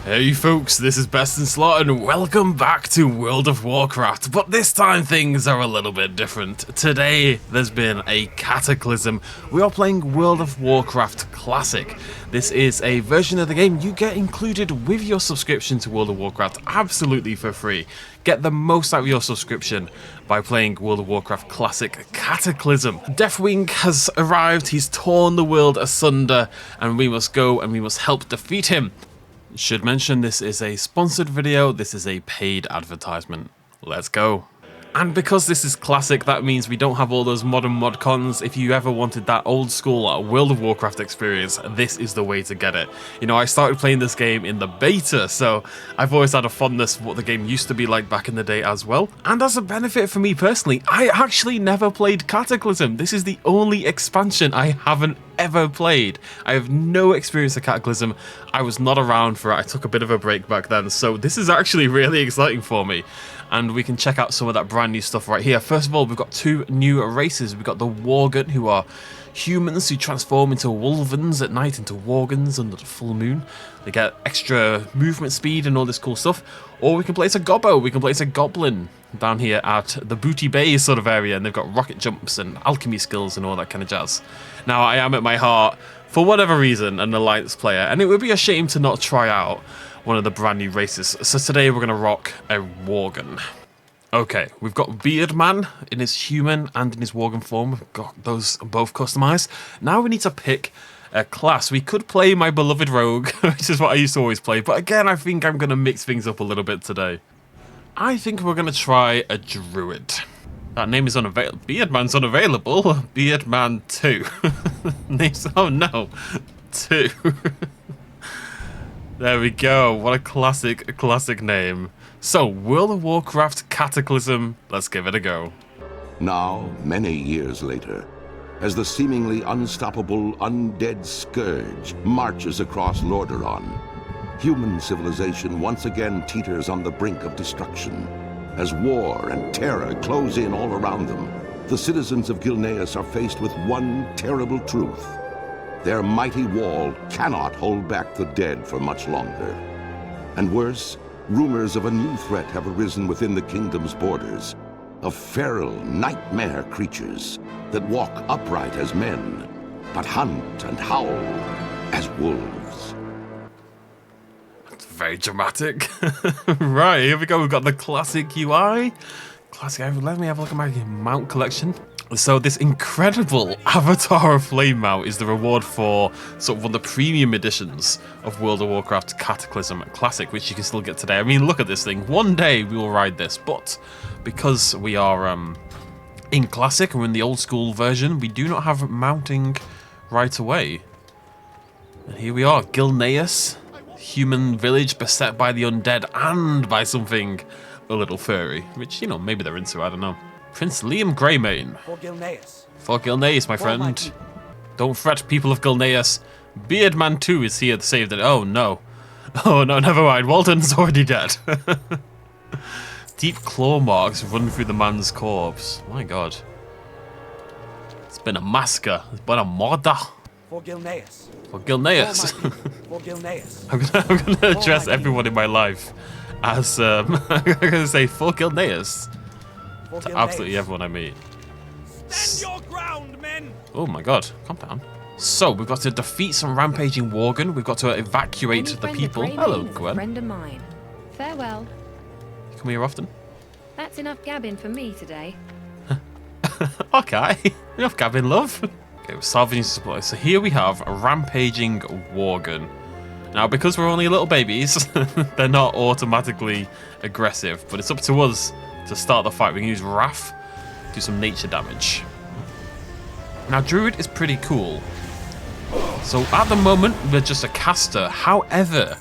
Hey folks, this is Best in Slot and welcome back to World of Warcraft, but this time things are a little bit different. Today there's been a Cataclysm. We are playing World of Warcraft Classic. This is a version of the game you get included with your subscription to World of Warcraft absolutely for free. Get the most out of your subscription by playing World of Warcraft Classic Cataclysm. Deathwing has arrived, he's torn the world asunder, and we must go and we must help defeat him. Should mention this is a sponsored video, this is a paid advertisement. Let's go. And because this is classic, that means we don't have all those modern mod cons. If you ever wanted that old school World of Warcraft experience, this is the way to get it. You know, I started playing this game in the beta, so I've always had a fondness for what the game used to be like back in the day as well. And as a benefit for me personally, I actually never played Cataclysm. This is the only expansion I haven't ever played. I have no experience of Cataclysm. I was not around for it. I took a bit of a break back then, so this is actually really exciting for me. And we can check out some of that brand new stuff right here. First of all, we've got two new races. We've got the Worgen, who are humans who transform into wolvens at night, into Worgens under the full moon. They get extra movement speed and all this cool stuff. Or we can place a gobbo. We can place a goblin down here at the Booty Bay sort of area, and they've got rocket jumps and alchemy skills and all that kind of jazz. Now, I am at my heart, for whatever reason, an Alliance player, and it would be a shame to not try out one of the brand new races. So today we're going to rock a Worgen. Okay, we've got Beardman in his human and in his Worgen form. We've got those both customized. Now we need to pick a class. We could play my beloved rogue, which is what I used to always play, but again, I think I'm going to mix things up a little bit today. I think we're going to try a Druid. That name is unavailable. Beardman's unavailable. Beardman 2. Names, oh no. 2. There we go. What a classic name. So, World of Warcraft Cataclysm. Let's give it a go. Now, many years later, as the seemingly unstoppable undead scourge marches across Lordaeron, human civilization once again teeters on the brink of destruction. As war and terror close in all around them, the citizens of Gilneas are faced with one terrible truth. Their mighty wall cannot hold back the dead for much longer. And worse, rumors of a new threat have arisen within the kingdom's borders, of feral nightmare creatures that walk upright as men, but hunt and howl as wolves. That's very dramatic. Right, here we go. We've got the classic UI. Let me have a look at my mount collection. So this incredible Avatar of Flame mount is the reward for sort of one of the premium editions of World of Warcraft Cataclysm Classic, which you can still get today. I mean, look at this thing. One day we will ride this, but because we are in Classic and we're in the old school version, we do not have mounting right away. And here we are, Gilneas, human village beset by the undead and by something a little furry, which, you know, maybe they're into, I don't know. Prince Liam Greymane. For Gilneas. For Gilneas, my friend. Don't fret, people of Gilneas. Beardman 2 is here to save the... Oh, no. Oh, no, never mind. Walton's already dead. Deep claw marks run through the man's corpse. My God. It's been a massacre. It's been a murder. For Gilneas. For Gilneas. For Gilneas. I'm gonna address everyone in my life as... I'm going to say, for Gilneas. To absolutely everyone I meet. Stand your ground, men! Oh my God, calm down. So we've got to defeat some rampaging Worgen. We've got to evacuate the people. Hello, Gwen. Friend of mine. Farewell. You come here often? That's enough gabbing for me today. Okay, enough gabbing, love. Okay, we're salvaging supplies. So here we have a rampaging Worgen. Now, because we're only little babies, they're not automatically aggressive, but it's up to us to start the fight. We can use Wrath, do some nature damage. Now, Druid is pretty cool. So at the moment, we're just a caster. However,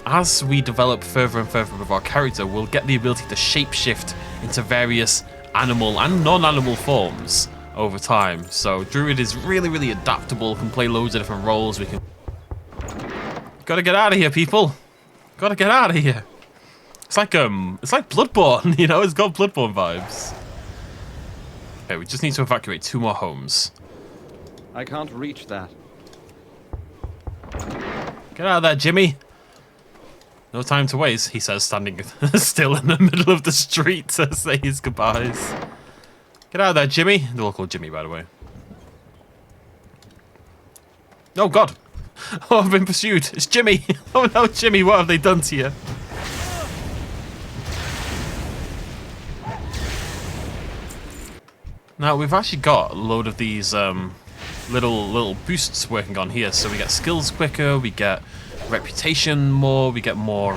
as we develop further and further with our character, we'll get the ability to shapeshift into various animal and non-animal forms over time. So Druid is really adaptable, can play loads of different roles. We can... Gotta get out of here, people. Gotta get out of here. It's like Bloodborne, you know, it's got Bloodborne vibes. Okay, we just need to evacuate 2 more homes. I can't reach that. Get out of there, Jimmy. No time to waste, he says, standing still in the middle of the street to say his goodbyes. Get out of there, Jimmy. They're all called Jimmy, by the way. Oh, God. Oh, I've been pursued. It's Jimmy. Oh, no, Jimmy, what have they done to you? Now, we've actually got a load of these little boosts working on here. So we get skills quicker, we get reputation more, we get more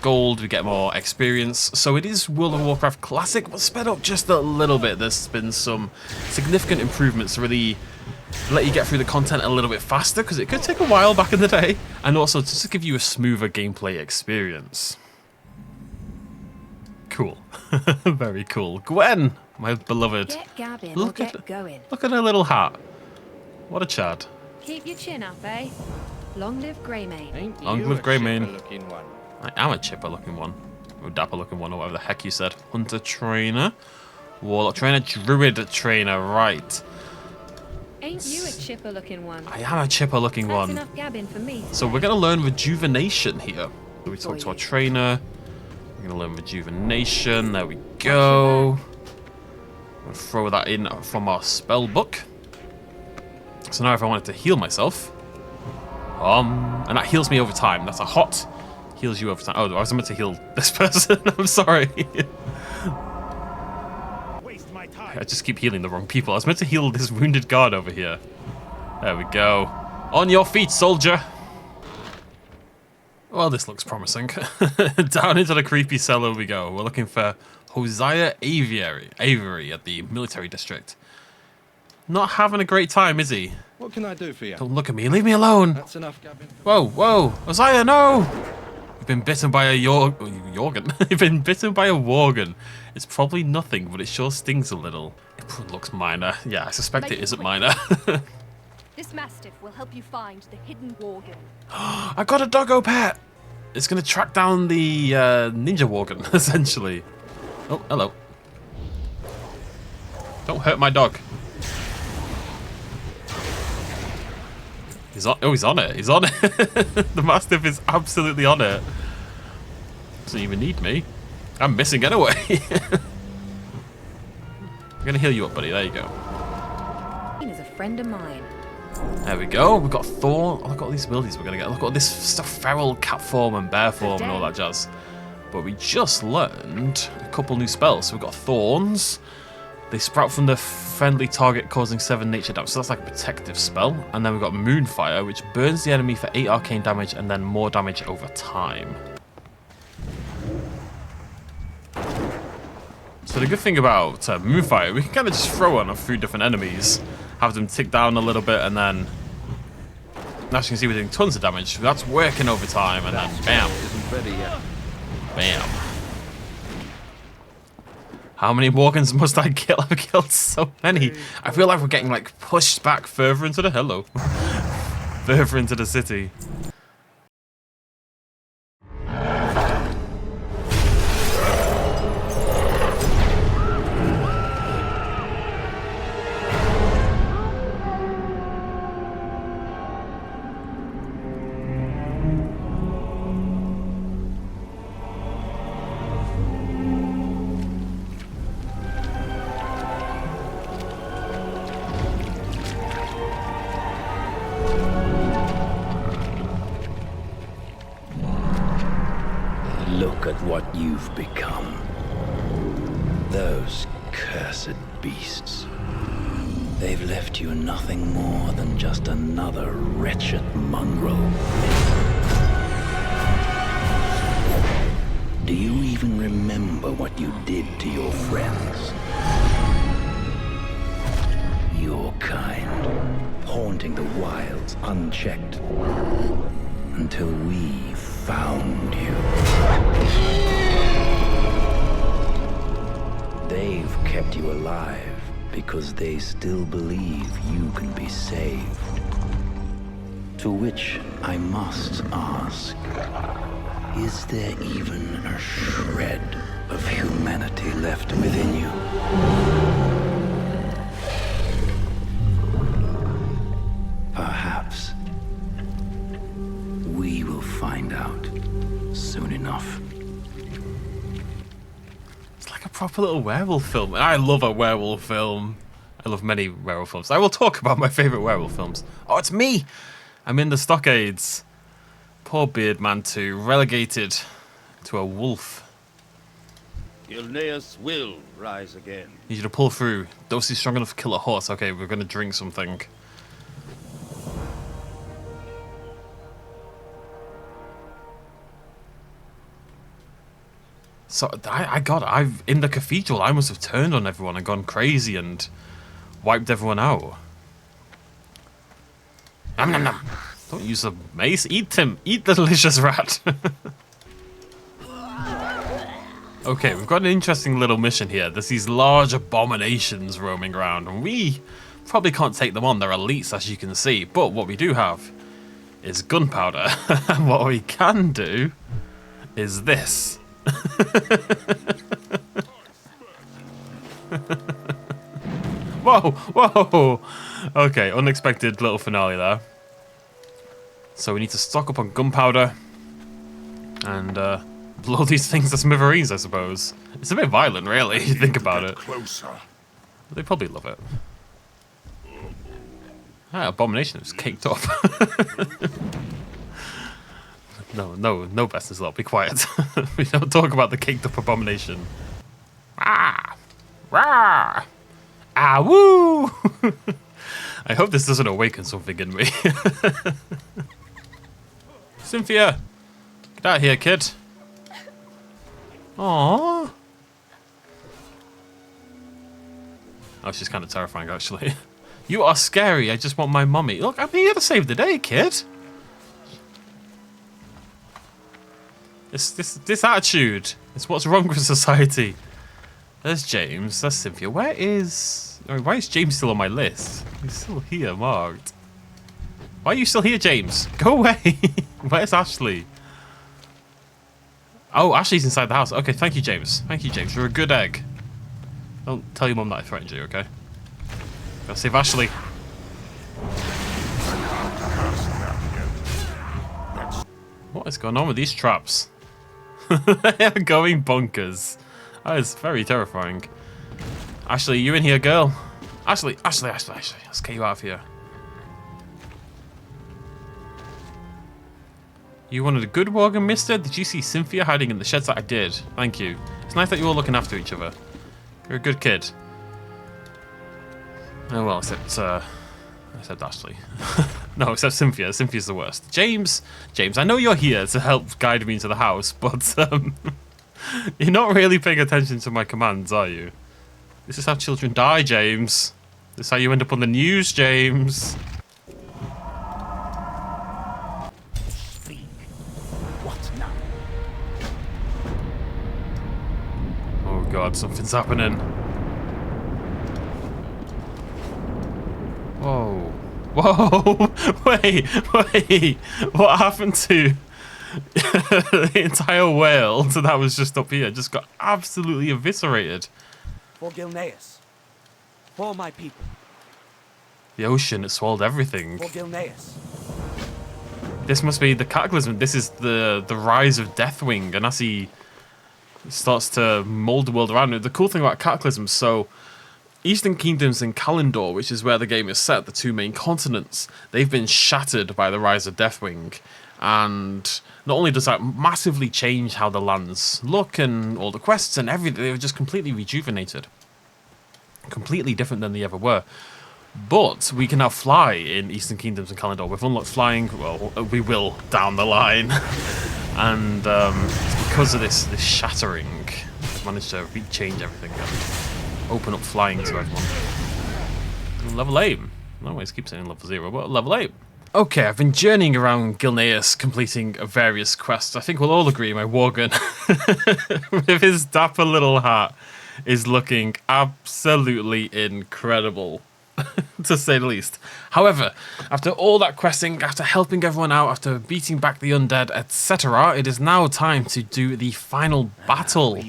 gold, we get more experience. So it is World of Warcraft Classic, but sped up just a little bit. There's been some significant improvements to really let you get through the content a little bit faster, because it could take a while back in the day, and also just to give you a smoother gameplay experience. Cool. Very cool. Gwen, my beloved. Get gabbing or get going. Look at her little hat. What a chad. Keep your chin up, eh? Long live Greymane. Ain't Long you live a Greymane. chipper-looking one? I am a chipper looking one. Or dapper looking one, or whatever the heck you said. Hunter trainer. Warlock trainer. Druid trainer. Right. Ain't you a chipper looking one? I am a chipper looking That's one. enough gabbing for me. So we're going to learn rejuvenation here. So we talk to our trainer. We're going to learn rejuvenation. There we go. We'll throw that in from our spell book. So now if I wanted to heal myself. And that heals me over time. That's a hot. Heals you over time. Oh, I was meant to heal this person. I'm sorry. Waste my time. I just keep healing the wrong people. I was meant to heal this wounded guard over here. There we go. On your feet, soldier. Well, this looks promising. Down into the creepy cellar we go. We're looking for Hosea Avery at the military district. Not having a great time, is he? What can I do for you? Don't look at me. Leave me alone. That's enough gabbing. Whoa, whoa. Hosea, no! You've been bitten by a Worgen. You've been bitten by a Worgen. It's probably nothing, but it sure stings a little. It looks minor. Yeah, I suspect it isn't minor. This mastiff will help you find the hidden Worgen. I got a doggo pet! It's going to track down the ninja Worgen, essentially. Oh, hello. Don't hurt my dog. He's on. Oh, he's on it. He's on it. The mastiff is absolutely on it. Doesn't even need me. I'm missing anyway. I'm gonna heal you up, buddy. There you go. Is a friend of mine. There we go. We've got Thorn. Oh, look at all these abilities we're gonna get. Look at all this stuff: feral, cat form, and bear form, and all that jazz. But we just learned a couple new spells. So we've got Thorns. They sprout from the friendly target, causing 7 nature damage. So that's like a protective spell. And then we've got Moonfire, which burns the enemy for 8 arcane damage and then more damage over time. So the good thing about Moonfire, we can kind of just throw on a few different enemies, have them tick down a little bit, and then as you can see, we're doing tons of damage. That's working over time, and then bam, Isn't ready yet. bam. How many Worgens must I kill? I've killed so many. I feel like we're getting like pushed back further into the further into the city. Look at what you've become. Those cursed beasts. They've left you nothing more than just another wretched mongrel. Do you even remember what you did to your friends? Your kind, haunting the wilds unchecked, until we found you. They've kept you alive because they still believe you can be saved. To which I must ask, is there even a shred of humanity left within you? Perhaps we will find out. soon enough. It's like a proper little werewolf film. I love a werewolf film. I love many werewolf films. I will talk about my favourite werewolf films. Oh, it's me! I'm in the stockades. Poor Beardman 2, relegated to a wolf. Gilneas will rise again. Need you to pull through. Dosey's strong enough to kill a horse. Okay, we're going to drink something. So, I've in the cathedral, I must have turned on everyone and gone crazy and wiped everyone out. Nom nom nom. Don't use the mace. Eat him. Eat the delicious rat. Okay, we've got an interesting little mission here. There's these large abominations roaming around, and we probably can't take them on. They're elites, as you can see. But what we do have is gunpowder. And what we can do is this. Whoa, whoa. Okay, unexpected little finale there. So we need to stock up on gunpowder and blow these things to smithereens, I suppose. It's a bit violent, really, if you think about it. Closer. They probably love it. Ah, abomination is caked up. No, best is lot. Be quiet. We don't talk about the caked up abomination. Ah, rah, ah, woo. I hope this doesn't awaken something in me. Cynthia, get out of here, kid. Aww. Oh, she's kind of terrifying, actually. You are scary. I just want my mummy. Look, I'm here to save the day, kid. This attitude is what's wrong with society. There's James. That's Cynthia. Why is James still on my list? He's still here, marked. Why are you still here, James? Go away. Where's Ashley? Oh, Ashley's inside the house. Okay, thank you, James. Thank you, James. You're a good egg. Don't tell your mum that I threatened you, okay? Gotta save Ashley. What is going on with these traps? They are going bonkers. That is very terrifying. Ashley, you in here, girl? Ashley. Let's get you out of here. You wanted a good Worgen, mister? Did you see Cynthia hiding in the sheds? I did. Thank you. It's nice that you're all looking after each other. You're a good kid. Oh well, except Ashley. No, except Cynthia. Cynthia's the worst. James, I know you're here to help guide me into the house, but you're not really paying attention to my commands, are you? This is how children die, James. This is how you end up on the news, James. Speak. What now? Oh god, something's happening. Whoa. Whoa! Wait! What happened to the entire world that was just up here? Just got absolutely eviscerated. For Gilneas. For my people. The ocean, it swallowed everything. For Gilneas. This must be the Cataclysm. This is the rise of Deathwing, and as he starts to mold the world around it. The cool thing about Cataclysm, so Eastern Kingdoms and Kalimdor, which is where the game is set, the two main continents, they've been shattered by the rise of Deathwing. And not only does that massively change how the lands look and all the quests and everything, they were just completely rejuvenated. Completely different than they ever were. But we can now fly in Eastern Kingdoms and Kalimdor. We've unlocked flying, well, we will down the line. And it's because of this shattering, I've managed to change everything and open up flying to everyone. Level 8. I always keep saying level 0, but level 8. Okay, I've been journeying around Gilneas, completing various quests. I think we'll all agree my Worgen, with his dapper little hat, is looking absolutely incredible, to say the least. However, after all that questing, after helping everyone out, after beating back the undead, etc., it is now time to do the final battle.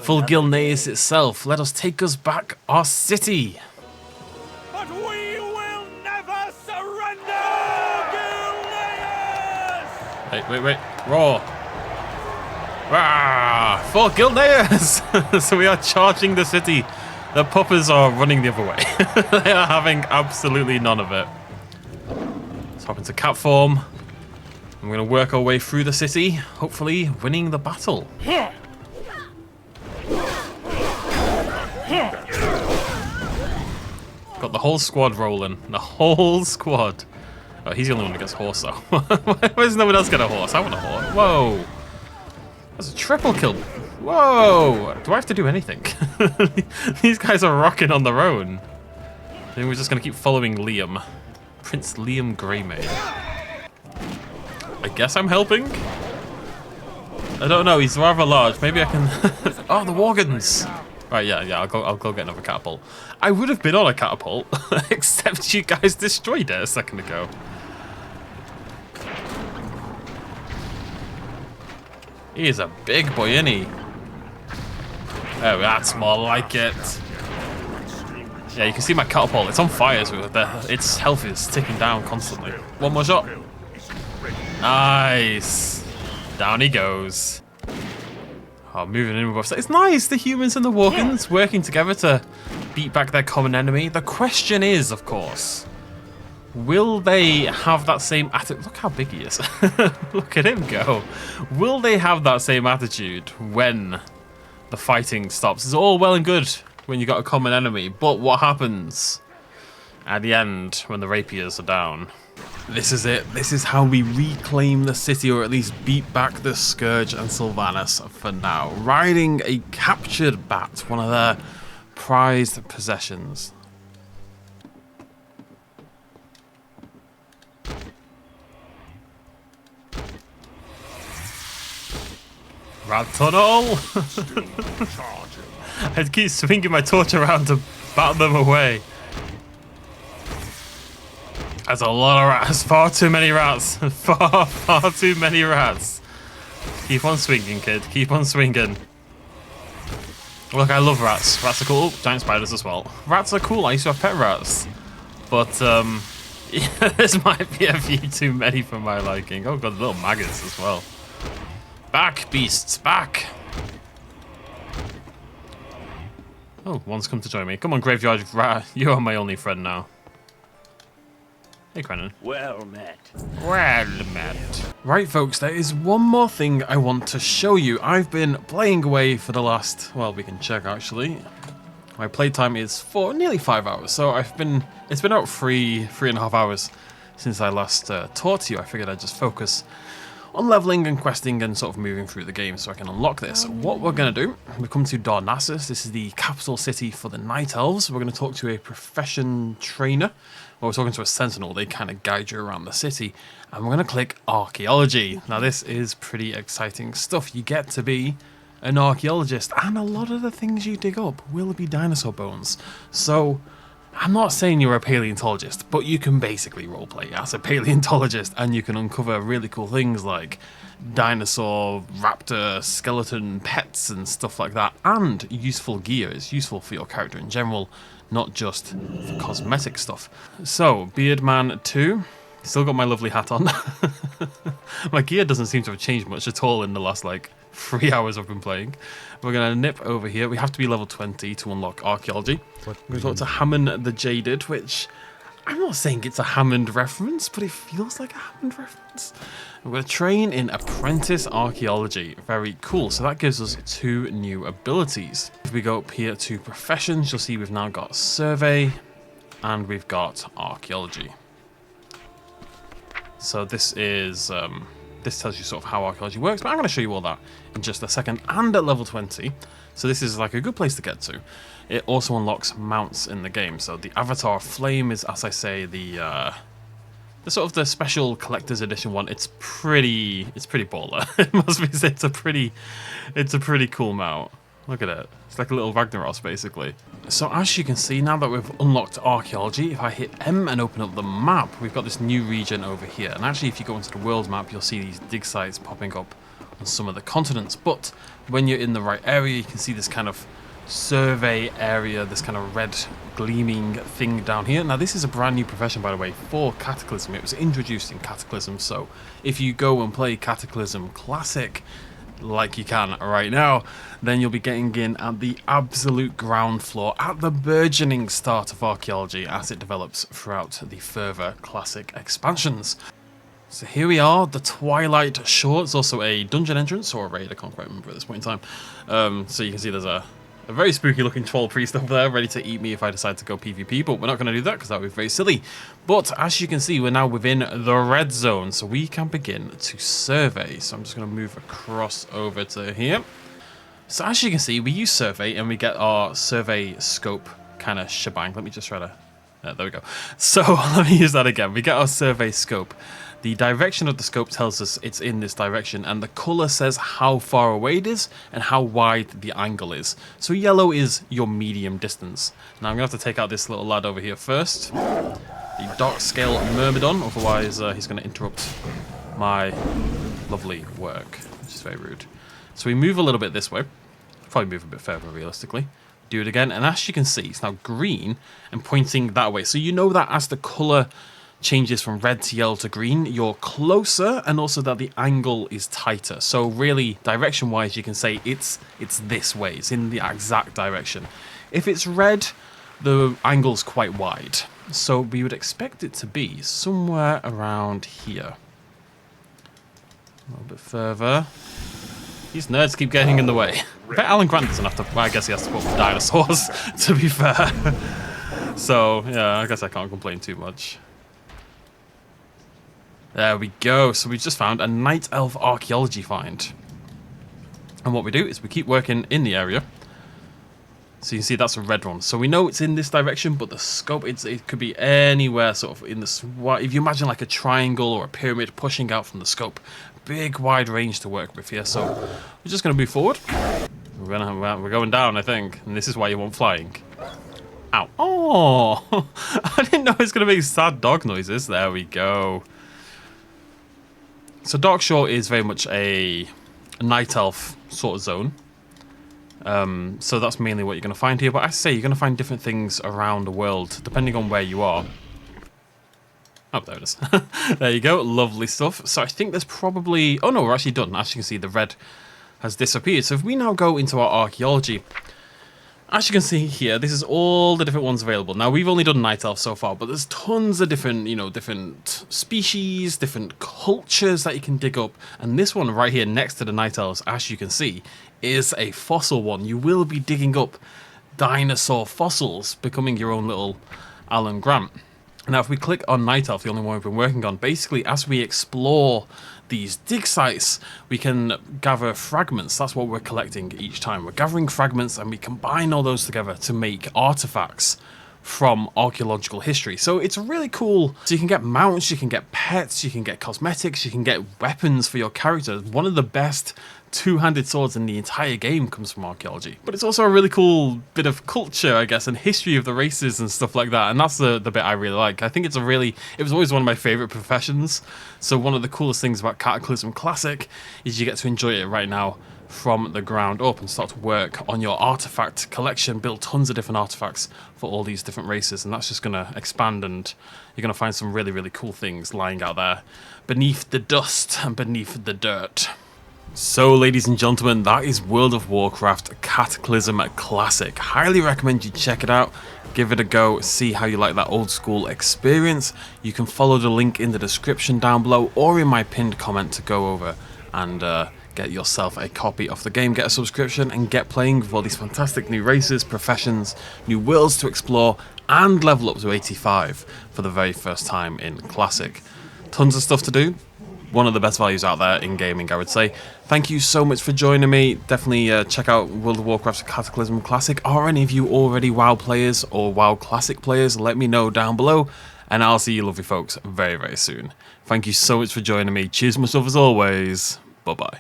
For Gilneas itself, let us take us back our city. But we will never surrender, Gilneas! Wait. Roar. Ah, for Gilneas! So we are charging the city. The puppers are running the other way. They are having absolutely none of it. Let's hop into cat form. I'm going to work our way through the city, hopefully winning the battle. Got the whole squad rolling. The whole squad. Oh, he's the only one who gets horse, though. Why does no one else get a horse? I want a horse. Whoa. That's a triple kill. Whoa. Do I have to do anything? These guys are rocking on their own. I think we're just going to keep following Liam. Prince Liam Greymane. I guess I'm helping? I don't know. He's rather large. Maybe I can... Oh, the Worgens. Right, yeah, I'll go get another catapult. I would have been on a catapult, except you guys destroyed it a second ago. He is a big boy, isn't he? Oh, that's more like it. Yeah, you can see my catapult. It's on fire. Its health is ticking down constantly. One more shot. Nice. Down he goes. Oh, moving in with both sides. It's nice, the humans and the Worgens working together to beat back their common enemy. The question is, of course, will they have that same attitude? Look how big he is. Look at him go. Will they have that same attitude when the fighting stops? It's all well and good when you got a common enemy, but what happens at the end when the rapiers are down? This is it. This is how we reclaim the city, or at least beat back the Scourge and Sylvanas for now. Riding a captured bat, one of their prized possessions. Rat tunnel! I keep swinging my torch around to bat them away. That's a lot of rats. Far too many rats. Far too many rats. Keep on swinging, kid. Keep on swinging. Look, I love rats. Rats are cool. Oh, giant spiders as well. Rats are cool. I used to have pet rats. But, yeah, this might be a few too many for my liking. Oh, God, little maggots as well. Back, beasts. Back. Oh, one's come to join me. Come on, Graveyard Rat. You are my only friend now. Hey, Krenan. Well met. Well met. Right, folks, there is one more thing I want to show you. I've been playing away for the last, well, we can check actually. My playtime is for nearly 5 hours, so it's been about three and a half hours since I last taught you. I figured I'd just focus on leveling and questing and sort of moving through the game so I can unlock this. What we're going to do, we come to Darnassus. This is the capital city for the Night Elves. We're going to talk to a profession trainer. Well, we're talking to a sentinel. They kind of guide you around the city. And we're going to click archaeology. Now, this is pretty exciting stuff. You get to be an archaeologist, and a lot of the things you dig up will be dinosaur bones. So I'm not saying you're a paleontologist, but you can basically roleplay as a paleontologist, and you can uncover really cool things like dinosaur, raptor, skeleton pets and stuff like that. And useful gear is useful for your character in general, not just for cosmetic stuff. So, Beardman 2, still got my lovely hat on. My gear doesn't seem to have changed much at all in the last, 3 hours I've been playing. We're going to nip over here. We have to be level 20 to unlock archaeology. We're going to talk to Hammond the Jaded, which I'm not saying it's a Hammond reference, but it feels like a Hammond reference. We're going to train in apprentice archaeology. Very cool. So that gives us 2 new abilities. If we go up here to professions, you'll see we've now got survey and we've got archaeology. So this is... this tells you sort of how archaeology works, but I'm going to show you all that in just a second. And at level 20, so this is like a good place to get to. It also unlocks mounts in the game. So the Avatar Flame is, as I say, the sort of the special collector's edition one. It's pretty baller. It must be said. It's a pretty cool mount. Look at it. It's like a little Ragnaros, basically. So as you can see, now that we've unlocked archaeology, if I hit M and open up the map, we've got this new region over here. And actually, if you go into the world map, you'll see these dig sites popping up on some of the continents. But when you're in the right area, you can see this kind of survey area, this kind of red gleaming thing down here. Now, this is a brand new profession, by the way, for Cataclysm. It was introduced in Cataclysm. So if you go and play Cataclysm Classic, like you can right now, then you'll be getting in at the absolute ground floor, at the burgeoning start of archaeology as it develops throughout the further classic expansions. So here we are, the Twilight Shore. It's also a dungeon entrance or a raid, I can't quite remember at this point in time. So you can see there's a very spooky looking troll priest over there ready to eat me if I decide to go PvP, but we're not going to do that because that would be very silly. But as you can see, we're now within the red zone, so we can begin to survey. So I'm just going to move across over to here. So as you can see, we use survey and we get our survey scope kind of shebang. Let me just try to... there we go. So let me use that again. We get our survey scope. The direction of the scope tells us it's in this direction, and the colour says how far away it is and how wide the angle is. So yellow is your medium distance. Now I'm going to have to take out this little lad over here first. The dark scale myrmidon, otherwise he's going to interrupt my lovely work, which is very rude. So we move a little bit this way. Probably move a bit further realistically. Do it again, and as you can see, it's now green and pointing that way. So you know that as the colour changes from red to yellow to green, you're closer, and also that the angle is tighter. So really, direction-wise, you can say it's this way. It's in the exact direction. If it's red, the angle's quite wide. So we would expect it to be somewhere around here. A little bit further. These nerds keep getting in the way. I bet Alan Grant doesn't have to... Well, I guess he has to put dinosaurs, to be fair. So, yeah, I guess I can't complain too much. There we go. So we just found a Night Elf archaeology find. And what we do is we keep working in the area. So you can see that's a red one. So we know it's in this direction, but the scope, it could be anywhere sort of in this... If you imagine like a triangle or a pyramid pushing out from the scope, big wide range to work with here. So we're just going to move forward. We're going down, I think. And this is why you want flying. Ow. Oh! I didn't know it was going to be sad dog noises. There we go. So Darkshore is very much a night elf sort of zone. So that's mainly what you're going to find here. But I say you're going to find different things around the world, depending on where you are. Oh, there it is. There you go. Lovely stuff. So I think there's probably... Oh, no, we're actually done. As you can see, the red has disappeared. So if we now go into our archaeology... As you can see here, this is all the different ones available. Now, we've only done Night Elf so far, but there's tons of different, different species, different cultures that you can dig up. And this one right here next to the Night Elves, as you can see, is a fossil one. You will be digging up dinosaur fossils, becoming your own little Alan Grant. Now, if we click on Night Elf, the only one we've been working on, basically, as we explore these dig sites, we can gather fragments. That's what we're collecting each time. We're gathering fragments, and we combine all those together to make artifacts from archaeological history. So it's really cool. So you can get mounts, you can get pets, you can get cosmetics, you can get weapons for your character. One of the best two-handed swords in the entire game comes from archaeology. But it's also a really cool bit of culture, I guess, and history of the races and stuff like that. And that's the bit I really like. I think it was always one of my favorite professions. So one of the coolest things about Cataclysm Classic is you get to enjoy it right now from the ground up and start to work on your artifact collection, build tons of different artifacts for all these different races, and that's just going to expand, and you're going to find some really, really cool things lying out there beneath the dust and beneath the dirt. So, ladies and gentlemen, that is World of Warcraft Cataclysm Classic. Highly recommend you check it out, give it a go, see how you like that old school experience. You can follow the link in the description down below or in my pinned comment to go over and get yourself a copy of the game, get a subscription, and get playing with all these fantastic new races, professions, new worlds to explore, and level up to 85 for the very first time in Classic. Tons of stuff to do. One of the best values out there in gaming, I would say. Thank you so much for joining me. Definitely check out World of Warcraft Cataclysm Classic. Are any of you already WoW players or WoW Classic players? Let me know down below, and I'll see you lovely folks very, very soon. Thank you so much for joining me. Cheers, much love as always. Bye-bye.